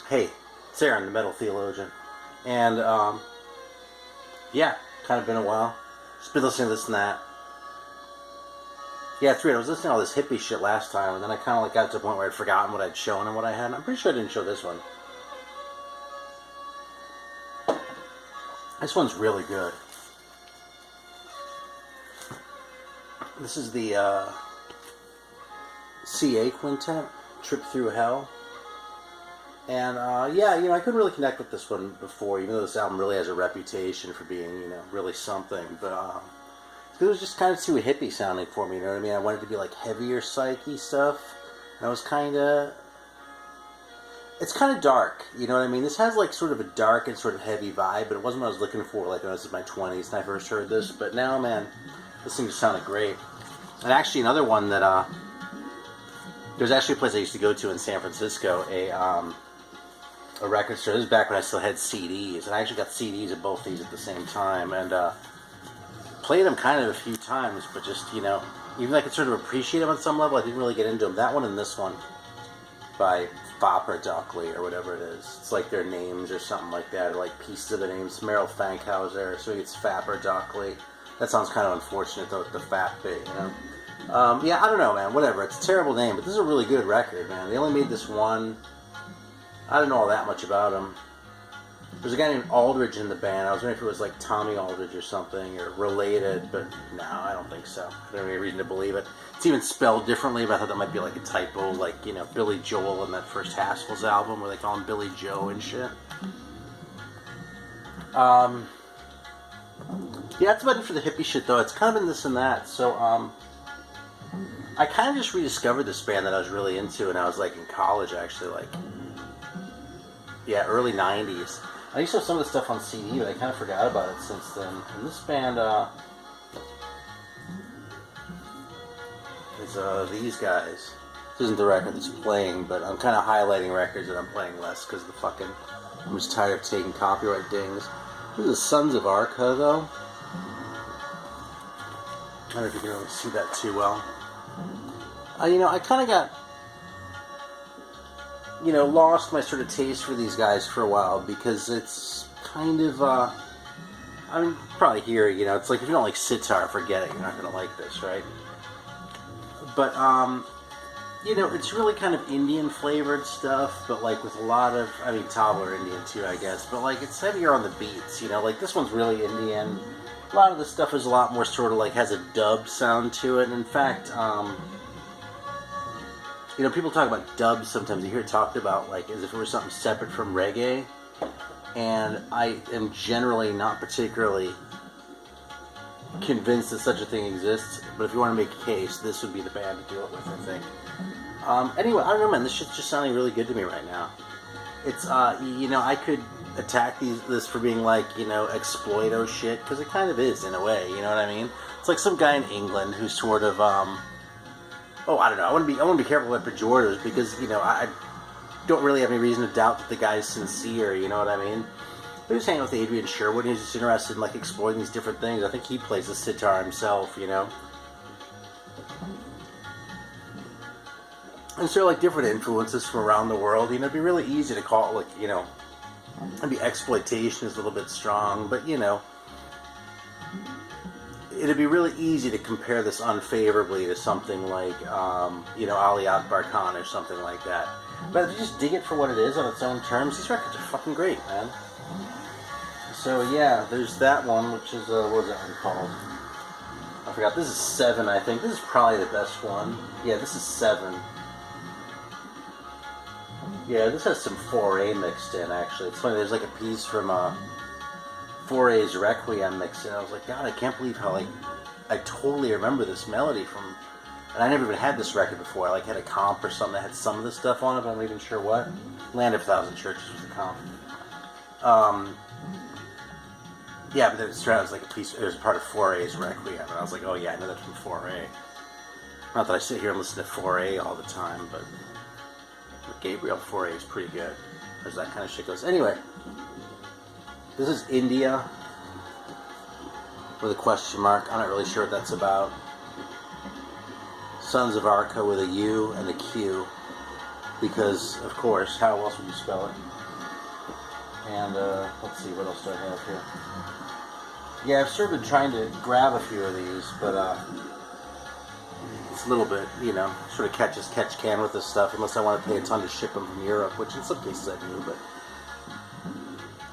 Hey, it's Aaron, the metal theologian. And, yeah, kind of been a while. Just been listening to this and that. Yeah, it's weird. I was listening to all this hippie shit last time, and then I kind of like got to the point where I'd forgotten what I'd shown and what I hadn't. I'm pretty sure I didn't show this one. This one's really good. This is the CA Quintet, Trip Through Hell. And, yeah, I couldn't really connect with this one before, even though this album really has a reputation for being, really something. But, it was just kind of too hippie sounding for me, you know what I mean? I wanted it to be, like, heavier psyche stuff. And I was it's kind of dark, you know what I mean? This has, like, sort of a dark and sort of heavy vibe, but it wasn't what I was looking for, like, when I was in my 20s and I first heard this. But now, man, this thing just sounded great. And actually, another one that, there's actually a place I used to go to in San Francisco, a record store. This is back when I still had CDs, and I actually got CDs of both these at the same time, and played them kind of a few times, but just, even though I could sort of appreciate them on some level, I didn't really get into them. That one and this one by Fopper Dockley, or whatever it is. It's like their names or something like that, or like pieces of the names. Meryl Fankhauser, so it's Fapper Dockley. That sounds kind of unfortunate, though, with the fat bit, yeah, I don't know, man, whatever. It's a terrible name, but this is a really good record, man. They only made this one. I don't know all that much about him. There's a guy named Aldridge in the band. I was wondering if it was like Tommy Aldridge or something, or related, but no, I don't think so. I don't have any reason to believe it. It's even spelled differently, but I thought that might be like a typo, like, Billy Joel in that first Haskell's album where they call him Billy Joe and shit. Yeah, that's about it for the hippie shit, though. It's kind of been this and that, so, I kind of just rediscovered this band that I was really into when I was, like, in college, actually, like, yeah, early 90s. I used to have some of the stuff on CD, but I kind of forgot about it since then. And this band, is, these guys. This isn't the record that's playing, but I'm kind of highlighting records that I'm playing less because I'm just tired of taking copyright dings. This is Sons of Arthos, though. I don't know if you can really see that too well. I kind of got lost my sort of taste for these guys for a while because it's kind of, probably here, it's like if you don't like sitar, forget it, you're not going to like this, right? But, it's really kind of Indian flavored stuff, but like with a lot of, Tabla Indian too, I guess, but like it's heavier on the beats, like this one's really Indian. A lot of the stuff is a lot more sort of like has a dub sound to it, and in fact, people talk about dubs sometimes. You hear it talked about like as if it were something separate from reggae. And I am generally not particularly convinced that such a thing exists. But if you want to make a case, this would be the band to do it with, I think. Anyway, I don't know, man. This shit's just sounding really good to me right now. It's, I could attack this for being like, exploito shit, because it kind of is in a way, you know what I mean? It's like some guy in England who's sort of, I don't know. I want to be careful with pejoratives because I don't really have any reason to doubt that the guy's sincere. You know what I mean? But he was hanging out with Adrian Sherwood, and he's just interested in like exploring these different things. I think he plays the sitar himself. And so like different influences from around the world. It'd be really easy to call it like maybe exploitation is a little bit strong, but it'd be really easy to compare this unfavorably to something like, Ali Akbar Khan or something like that. But if you just dig it for what it is on its own terms, these records are fucking great, man. So yeah, there's that one, which is, what was that one called? I forgot. This is 7, I think. This is probably the best one. Yeah, this is 7. Yeah, this has some 4A mixed in, actually. It's funny, there's like a piece from, 4A's Requiem mixed in. I was like, God, I can't believe how, like, I totally remember this melody from, and I never even had this record before. I, like, had a comp or something that had some of this stuff on it, but I'm not even sure what. Land of a Thousand Churches was the comp. Yeah, but it was like a piece, it was a part of 4A's Requiem, and I was like, oh yeah, I know that from 4A. Not that I sit here and listen to 4A all the time, but Gabriel 4A is pretty good, as that kind of shit goes. Anyway, this is India, with a question mark. I'm not really sure what that's about. Sons of Arthos with a U and a Q. because, of course, how else would you spell it? And, let's see, what else do I have here? Yeah, I've sort of been trying to grab a few of these, but, it's a little bit, you know, sort of catch as catch can with this stuff, unless I want to pay a ton to ship them from Europe, which in some cases I do, but...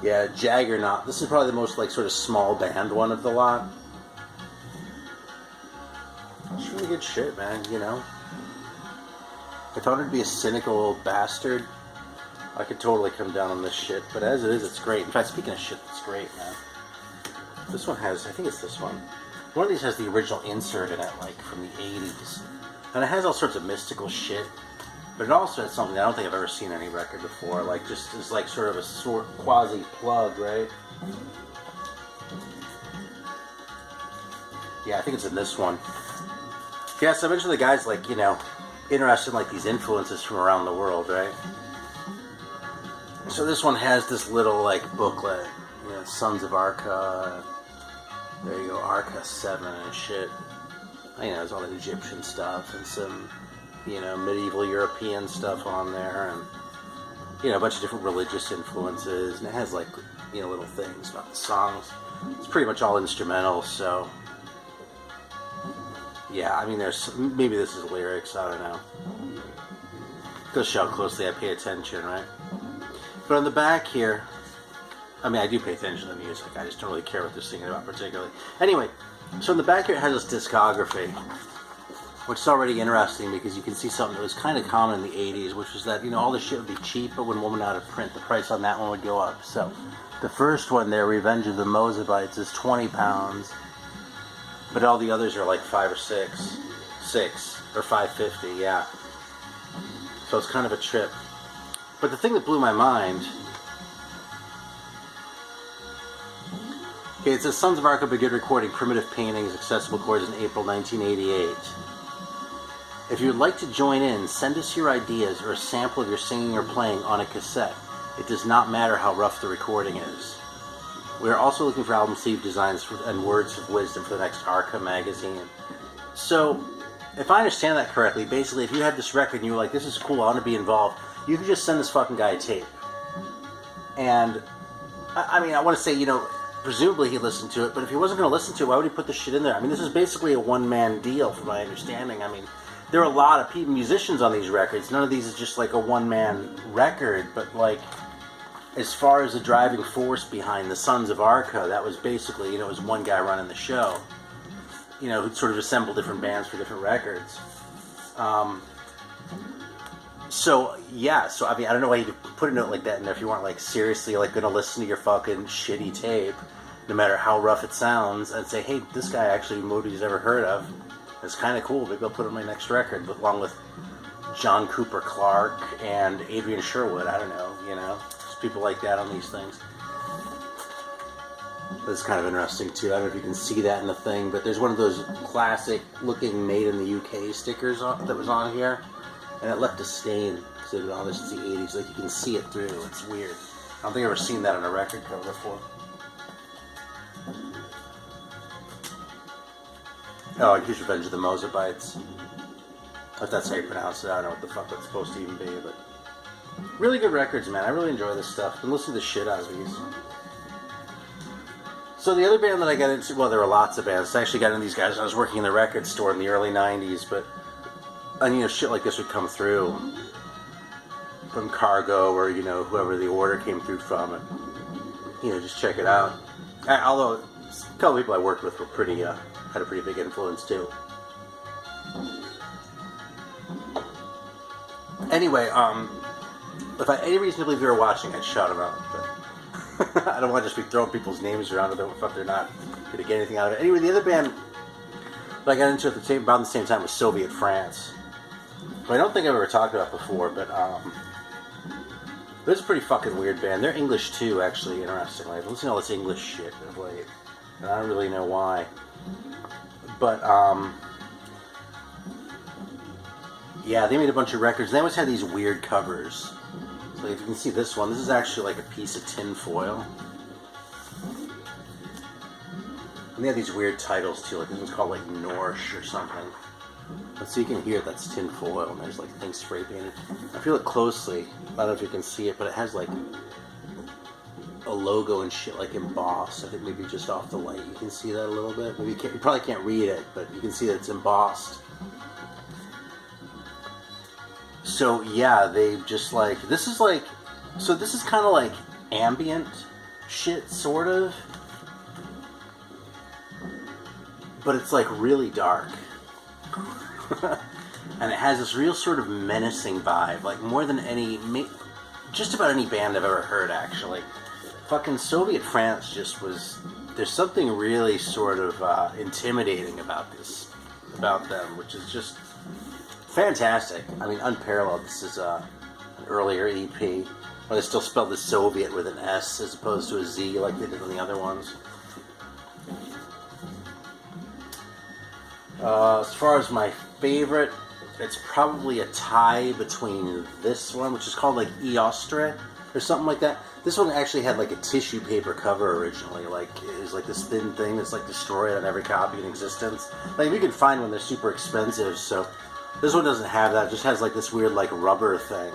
Yeah, Jaggernaut. This is probably the most, like, sort of small band one of the lot. It's really good shit, man, you know? If I wanted to be a cynical old bastard, I could totally come down on this shit, but as it is, it's great. In fact, speaking of shit, it's great, man. This one has, I think it's this one. One of these has the original insert in it, like, from the 80s. And it has all sorts of mystical shit, but it also has something I don't think I've ever seen on any record before, like, just as, like, sort of a quasi-plug, right? Yeah, I think it's in this one. Yeah, so I mentioned the guy's, like, you know, interested in, like, these influences from around the world, right? So this one has this little, like, booklet, you know, Sons of Arthos. There you go, Arca 7 and shit. You know, there's all the Egyptian stuff and some, you know, medieval European stuff on there, and, you know, a bunch of different religious influences, and it has, like, you know, little things about the songs. It's pretty much all instrumental, so, yeah, I mean, there's, maybe this is lyrics, I don't know. Go show how closely I pay attention, right? But on the back here, I mean, I do pay attention to the music, I just don't really care what they're singing about particularly. Anyway, so in the back here it has this discography, which is already interesting because you can see something that was kind of common in the 80s, which was that, you know, all this shit would be cheap, but when one went out of print, the price on that one would go up. So, the first one there, Revenge of the Mozabites, is 20 pounds, but all the others are like 5 or 6, or 5.50, yeah. So it's kind of a trip. But the thing that blew my mind... Okay, it says Sons of Arthos began recording primitive paintings, accessible chords in April 1988. If you would like to join in, send us your ideas or a sample of your singing or playing on a cassette. It does not matter how rough the recording is. We are also looking for album sleeve designs and words of wisdom for the next Arca magazine. So, if I understand that correctly, basically if you had this record and you were like, this is cool, I want to be involved, you could just send this fucking guy a tape. And, I mean, I want to say, you know, presumably he listened to it, but if he wasn't going to listen to it, why would he put this shit in there? I mean, this is basically a one-man deal, from my understanding. I mean, there are a lot of people, musicians on these records. None of these is just like a one-man record, but like, as far as the driving force behind the Sons of Arthos, that was basically, you know, it was one guy running the show, you know, who'd sort of assemble different bands for different records. So, yeah, so, I mean, I don't know why you put a note like that in there if you weren't, like, seriously, like, going to listen to your fucking shitty tape, no matter how rough it sounds, and say, hey, this guy actually nobody's ever heard of. It's kind of cool. Maybe I'll put it on my next record, along with John Cooper Clarke and Adrian Sherwood. I don't know, you know? Just people like that on these things. That's kind of interesting, too. I don't know if you can see that in the thing, but there's one of those classic-looking made-in-the-UK stickers that was on here. And it left a stain, because they've been on this since the 80s. Like, you can see it through. It's weird. I don't think I've ever seen that on a record cover before. Oh, and here's Revenge of the Mozabites. If that's how you pronounce it, I don't know what the fuck that's supposed to even be, but... Really good records, man. I really enjoy this stuff. I've been listening to the shit out of these. So the other band that I got into... Well, there were lots of bands. I actually got into these guys when I was working in the record store in the early 90s, but... And, you know, shit like this would come through from Cargo or, you know, whoever the order came through from, and, you know, just check it out. Although, a couple people I worked with were pretty, had a pretty big influence, too. Anyway, if I had any reason to believe you were watching, I'd shout them out, but I don't want to just be throwing people's names around if they're not going to get anything out of it. Anyway, the other band that I got into about the same time was Soviet France. I don't think I've ever talked about before, but this is a pretty fucking weird band. They're English too, actually, interestingly. I've listened to all this English shit of late, and I don't really know why. But, yeah, they made a bunch of records, and they always had these weird covers. So if you can see this one, this is actually like a piece of tin foil. And they have these weird titles too, like this one's called like Norsh or something. So you can hear that's tin foil, and there's like things spray painted. If you look closely, I don't know if you can see it, but it has like a logo and shit like embossed. I think maybe just off the light you can see that a little bit. Maybe you probably can't read it, but you can see that it's embossed. So yeah, they just like, this is like, so this is kind of like ambient shit, sort of. But it's like really dark. And it has this real sort of menacing vibe, like more than any, just about any band I've ever heard, actually. Fucking Soviet France just was, there's something really sort of intimidating about them, which is just fantastic. I mean, unparalleled. This is an earlier EP, where they still spelled the Soviet with an S as opposed to a Z like they did on the other ones. As far as my favorite, it's probably a tie between this one, which is called like Eostre or something like that. This one actually had like a tissue paper cover originally, like it was like this thin thing that's like destroyed on every copy in existence. Like you can find one, they're super expensive, so this one doesn't have that. It just has like this weird like rubber thing.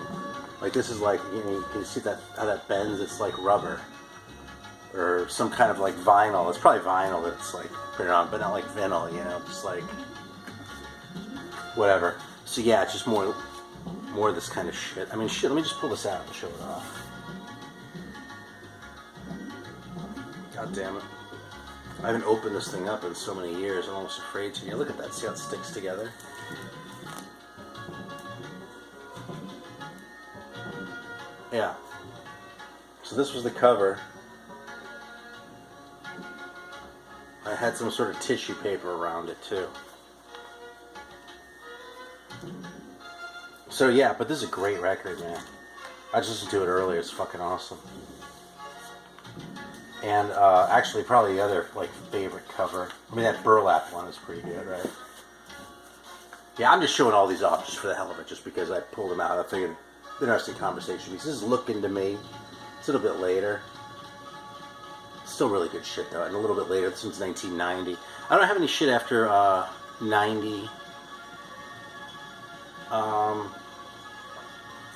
Like this is like, you know, you can see that how that bends. It's like rubber or some kind of like vinyl. It's probably vinyl that's like printed on, but not like vinyl, you know, just like whatever. So yeah, it's just more of this kind of shit. I mean, shit. Let me just pull this out and show it off. God damn it! I haven't opened this thing up in so many years. I'm almost afraid to. Yeah, look at that. See how it sticks together? Yeah. So this was the cover. I had some sort of tissue paper around it too. So yeah, but this is a great record, man. I just listened to it earlier. It's fucking awesome. And actually, probably the other like favorite cover. I mean, that burlap one is pretty good, right? Yeah, I'm just showing all these off just for the hell of it, just because I pulled them out. I figured interesting conversation. Because this is Looking to Me. It's a little bit later. Still really good shit though. And a little bit later, since 1990. I don't have any shit after 90.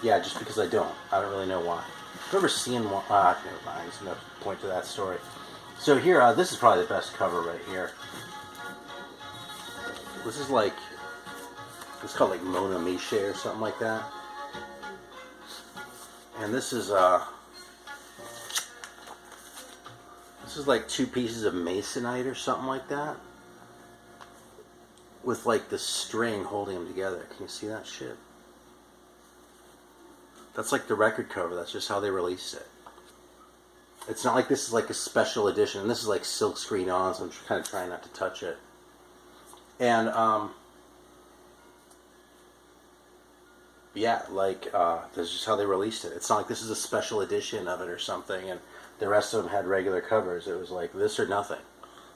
Yeah, just because I don't. I don't really know why. I remember seeing one. Never mind. There's no point to that story. So here, this is probably the best cover right here. This is like, it's called like Mona Miche or something like that. And this is like two pieces of masonite or something like that, with like the string holding them together. Can you see that shit? That's like the record cover. That's just how they released it. It's not like this is like a special edition. This is like silk screen on, so I'm kind of trying not to touch it. And yeah, like that's just how they released it. It's not like this is a special edition of it or something, and the rest of them had regular covers. It was like this or nothing.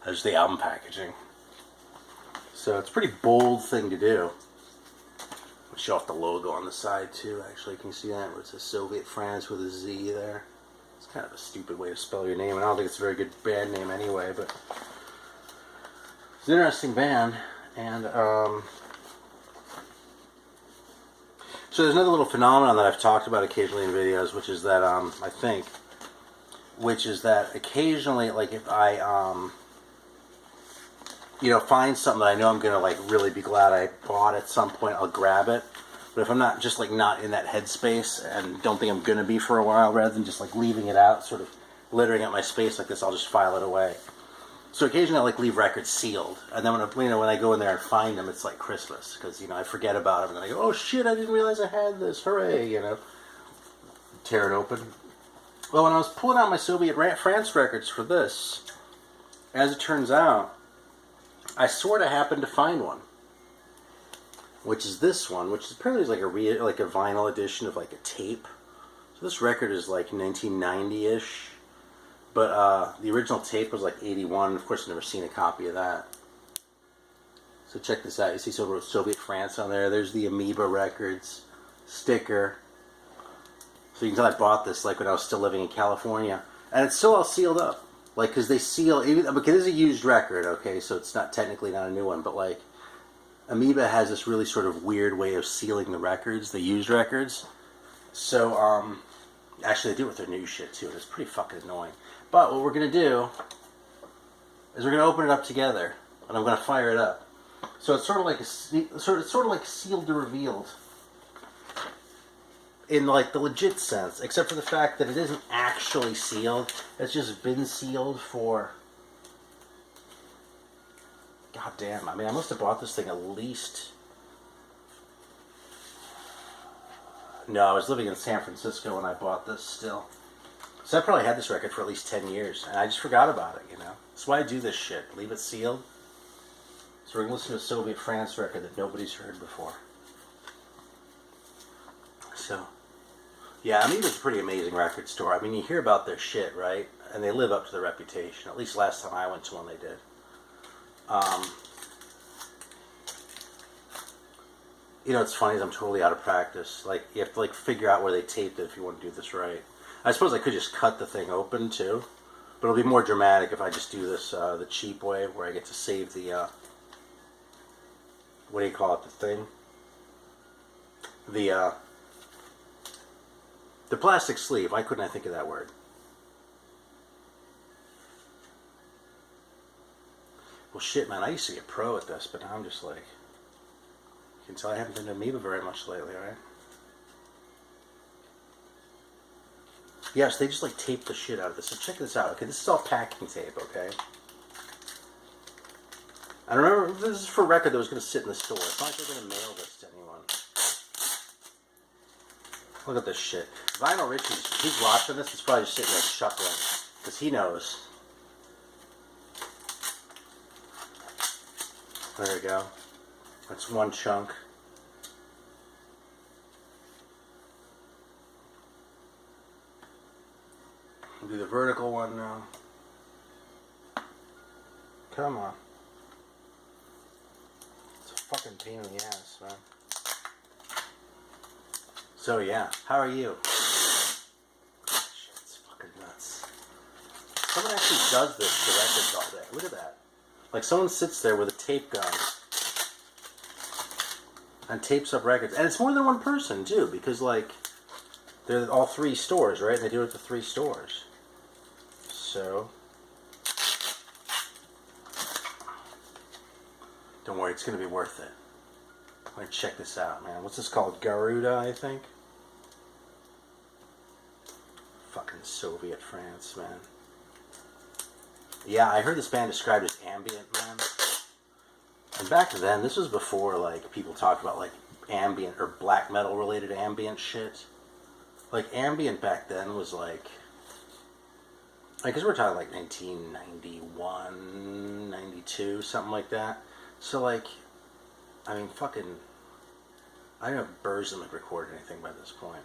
That's the album packaging. So it's a pretty bold thing to do. Show off the logo on the side too. Actually, can you see that? Where it says Soviet France with a Z there. It's kind of a stupid way to spell your name, and I don't think it's a very good band name anyway. But it's an interesting band, and so there's another little phenomenon that I've talked about occasionally in videos, which is that which is that occasionally, like if I you know, find something that I know I'm gonna like really be glad I bought at some point, I'll grab it. But if I'm not just like not in that headspace and don't think I'm gonna be for a while, rather than just like leaving it out, sort of littering up my space like this, I'll just file it away. So occasionally I like leave records sealed, and then when I go in there and find them, it's like Christmas, because you know I forget about them, and then I go, oh shit, I didn't realize I had this, hooray, you know, tear it open. Well, when I was pulling out my Soviet France records for this, as it turns out, I sort of happened to find one, which is this one, which is apparently like a vinyl edition of like a tape. So this record is like 1990-ish, but the original tape was like 81. Of course, I've never seen a copy of that. So check this out. You see Soviet France on there. There's the Amoeba Records sticker. So you can tell I bought this like when I was still living in California, and it's still all sealed up. Like, because they seal, because it's a used record, okay, so it's not technically not a new one, but like, Amoeba has this really sort of weird way of sealing the records, the used records. So, actually they do it with their new shit too, and it's pretty fucking annoying. But what we're gonna do is we're gonna open it up together, and I'm gonna fire it up. So it's sort of like sealed to revealed, in like the legit sense, except for the fact that it isn't actually sealed. It's just been sealed for. God damn! I mean, I must have bought this thing at least. No, I was living in San Francisco when I bought this still. So I probably had this record for at least 10 years, and I just forgot about it, you know? That's why I do this shit. Leave it sealed. So we're going to listen to a Soviet France record that nobody's heard before. So, yeah, I mean, it's a pretty amazing record store. I mean, you hear about their shit, right? And they live up to their reputation. At least last time I went to one, they did. You know, it's funny is I'm totally out of practice. Like, you have to, like, figure out where they taped it if you want to do this right. I suppose I could just cut the thing open, too. But it'll be more dramatic if I just do this the cheap way, where I get to save the, what do you call it, the thing? The plastic sleeve. Why couldn't I think of that word? Well, shit, man, I used to be a pro at this, but now I'm just like... You can tell I haven't been to Amoeba very much lately, right? Yes, they just like tape the shit out of this. So check this out. Okay, this is all packing tape, okay? I remember this is for a record that was going to sit in the store. It's not like they're going to mail this to anyone. Look at this shit. Vinyl Richie's, he's watching this. He's probably just sitting there chuckling. Because he knows. There we go. That's one chunk. We'll do the vertical one now. Come on. It's a fucking pain in the ass, man. So yeah, how are you? Shit, it's fucking nuts. Someone actually does this to records all day. Look at that. Like someone sits there with a tape gun and tapes up records. And it's more than one person, too, because, like, they're all 3 stores, right? And they do it to 3 stores. So, don't worry, it's going to be worth it. Let me check this out, man. What's this called? Garuda, I think? Fucking Soviet France, man. Yeah, I heard this band described as ambient, man. And back then, this was before, like, people talked about, like, ambient or black metal related ambient shit. Like, ambient back then was, like, because we're talking, like, 1991, 92, something like that. So, like, I mean, fucking, I don't know if Burzum had recorded anything by this point.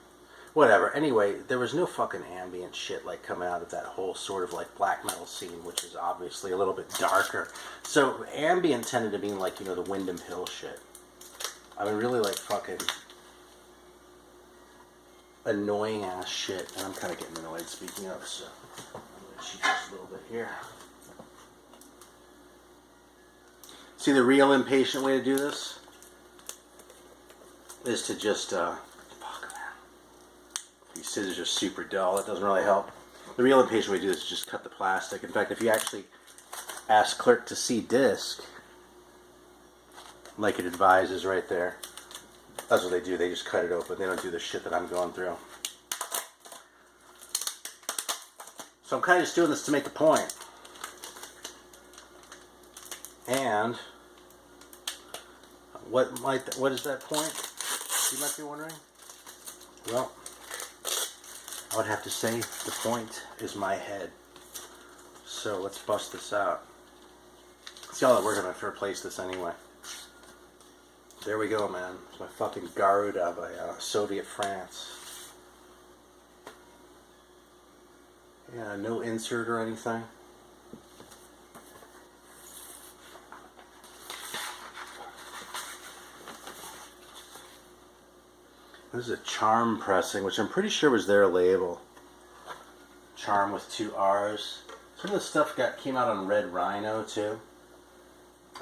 Whatever. Anyway, there was no fucking ambient shit, like, coming out of that whole sort of, like, black metal scene, which is obviously a little bit darker. So, ambient tended to mean, like, you know, the Windham Hill shit. I mean, really, like, fucking annoying-ass shit. And I'm kind of getting annoyed, speaking of, so I'm going to cheat just a little bit here. See, the real impatient way to do this is to just, these scissors are super dull. It doesn't really help. The real impatient way to do this is just cut the plastic. In fact, if you actually ask clerk to see disc, like it advises right there, that's what they do. They just cut it open. They don't do the shit that I'm going through. So I'm kind of just doing this to make a point. And what is that point? You might be wondering. Well, I would have to say the point is my head. So let's bust this out. See all that work on it to replace this anyway. There we go, man. It's my fucking Garuda by Soviet France. Yeah, no insert or anything. This is a Charm pressing, which I'm pretty sure was their label. Charm with 2 R's. Some of the stuff came out on Red Rhino too.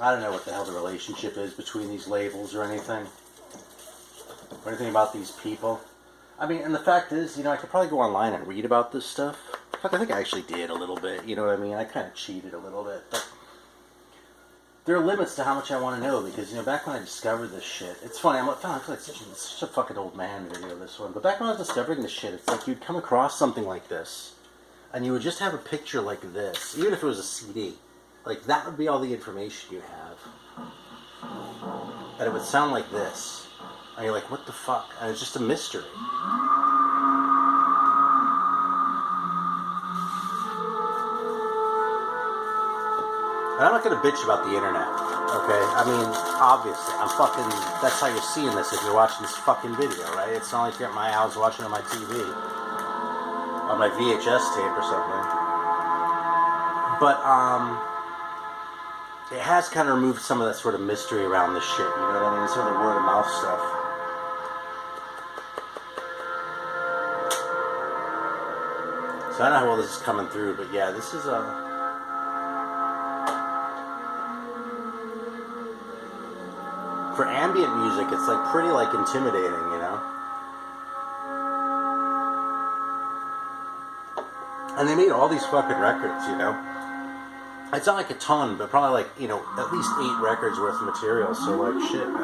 I don't know what the hell the relationship is between these labels or anything about these people. I mean, and the fact is, you know, I could probably go online and read about this stuff. Fuck, I think I actually did a little bit, you know what I mean? I kind of cheated a little bit, but there are limits to how much I want to know, because, you know, back when I discovered this shit, it's funny, I feel like such a fucking old man video, this one, but back when I was discovering this shit, it's like you'd come across something like this, and you would just have a picture like this, even if it was a CD. Like, that would be all the information you have. And it would sound like this. And you're like, what the fuck? And it's just a mystery. And I'm not going to bitch about the internet, okay? I mean, obviously, that's how you're seeing this if you're watching this fucking video, right? It's not like you're at my house watching on my TV. On my VHS tape or something. But, it has kind of removed some of that sort of mystery around this shit, you know what I mean? Sort of word of mouth stuff. So I don't know how well this is coming through, but yeah, this is for ambient music, it's like pretty like intimidating, you know? And they made all these fucking records, you know? It's not like a ton, but probably like, you know, at least 8 records worth of material, so like, shit, man.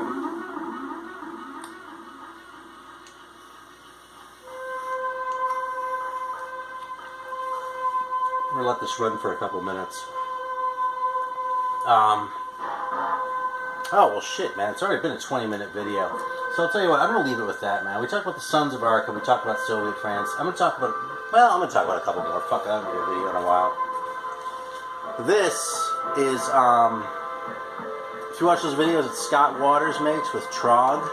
I'm gonna let this run for a couple minutes. Oh, well, shit, man. It's already been a 20-minute video. So I'll tell you what, I'm going to leave it with that, man. We talked about the Sons of Arthos, we talked about Soviet France. I'm going to talk about a couple more. Fuck, I haven't made a video in a while. This is, if you watch those videos that Scott Waters makes with Trog,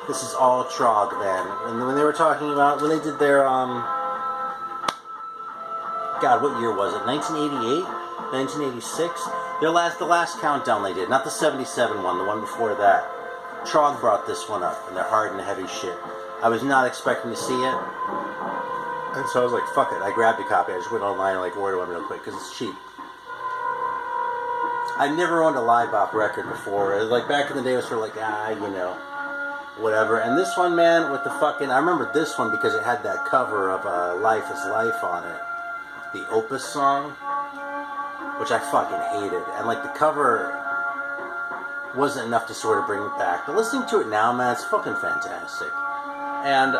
this is all Trog, man. And when they were talking about, when they did their, God, what year was it? 1988? 1986? The last countdown they did, not the 77 one, the one before that. Trog brought this one up, and they're hard and heavy shit. I was not expecting to see it, and so I was like, fuck it. I grabbed a copy. I just went online and like ordered one real quick, because it's cheap. I never owned a live bop record before. Like, back in the day, it was sort of like, you know, whatever. And this one, man, with the fucking, I remember this one because it had that cover of Life is Life on it. The Opus song, which I fucking hated. And, like, the cover wasn't enough to sort of bring it back. But listening to it now, man, it's fucking fantastic. And,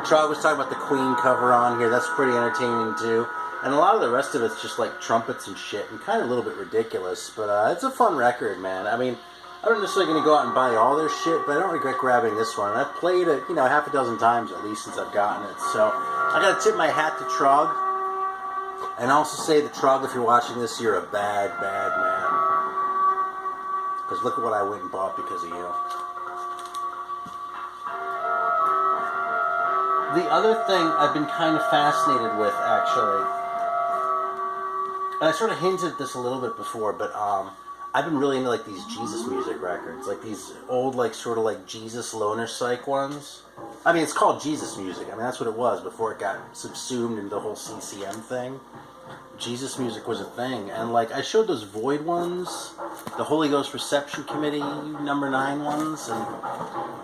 Trog was talking about the Queen cover on here. That's pretty entertaining, too. And a lot of the rest of it's just, like, trumpets and shit, and kind of a little bit ridiculous. But, it's a fun record, man. I mean, I'm not necessarily going to go out and buy all their shit, but I don't regret grabbing this one. And I've played it, you know, half a dozen times at least since I've gotten it. So, I gotta tip my hat to Trog. And also say that, Trog, if you're watching this, you're a bad, bad man. Because look at what I went and bought because of you. The other thing I've been kind of fascinated with, actually, and I sort of hinted at this a little bit before, but I've been really into, like, these Jesus music records. Like, these old, like, sort of, like, Jesus loner psych ones. I mean, it's called Jesus music. I mean, that's what it was before it got subsumed into the whole CCM thing. Jesus music was a thing. And, like, I showed those Void ones, the Holy Ghost Reception Committee number 9 ones, and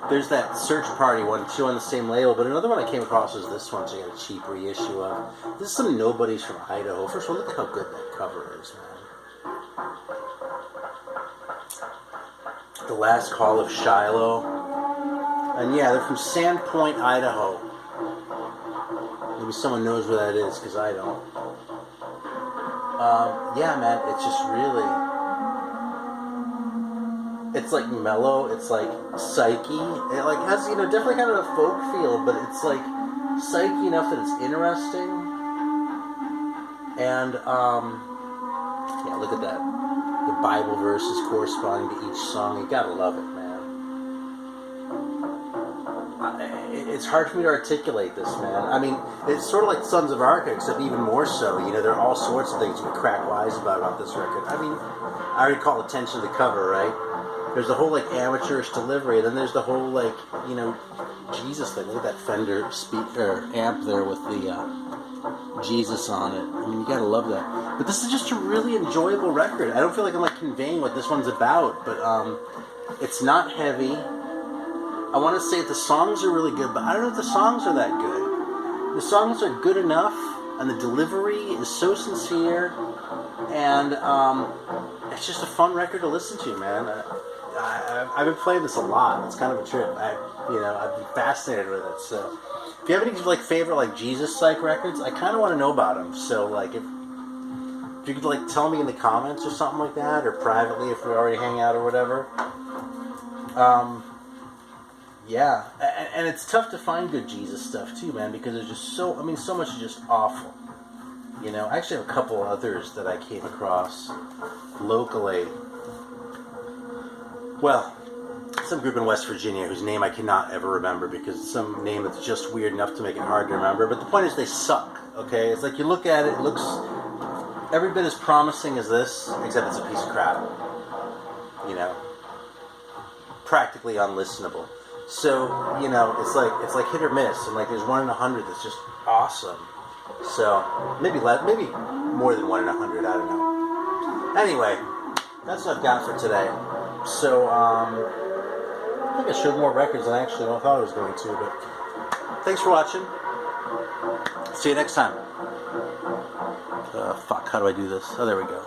there's that Search Party one, too, on the same label. But another one I came across was this one, so I got a cheap reissue of. This is some Nobodies from Idaho. First of all, look at how good that cover is, man. The Last Call of Shiloh. And yeah, they're from Sandpoint, Idaho. Maybe someone knows where that is, because I don't. Yeah, man, it's just really... It's like mellow, it's like psyche. It like has, you know, definitely kind of a folk feel, but it's like psyche enough that it's interesting. And, yeah, look at that. The Bible verses corresponding to each song. You gotta love it, man. It's hard for me to articulate this, man. I mean, it's sort of like Sons of Arthos, except even more so. You know, there are all sorts of things you can crack wise about this record. I mean, I already call attention to the cover, right? There's the whole like amateurish delivery, and then there's the whole like, you know, Jesus thing. Look at that Fender amp there with the Jesus on it. I mean, you gotta love that. But this is just a really enjoyable record. I don't feel like I'm like conveying what this one's about, but it's not heavy. I want to say the songs are really good, but I don't know if the songs are that good. The songs are good enough, and the delivery is so sincere, and it's just a fun record to listen to, man. I've been playing this a lot. It's kind of a trip. I've been fascinated with it. So, if you have any like favorite like Jesus psych records, I kind of want to know about them. So, like if you could like tell me in the comments or something like that, or privately if we already hang out or whatever. Yeah, and it's tough to find good Jesus stuff too, man, because there's just so much is just awful. You know, I actually have a couple others that I came across locally. Well, some group in West Virginia whose name I cannot ever remember because it's some name that's just weird enough to make it hard to remember. But the point is they suck, okay? It's like you look at it, it looks every bit as promising as this, except it's a piece of crap. You know? Practically unlistenable. So, you know, it's like hit or miss, and like there's 1 in 100 that's just awesome. So, maybe more than 1 in 100, I don't know. Anyway, that's what I've got for today. So, I think I showed more records than I actually thought I was going to, but thanks for watching. See you next time. Fuck, how do I do this? Oh, there we go.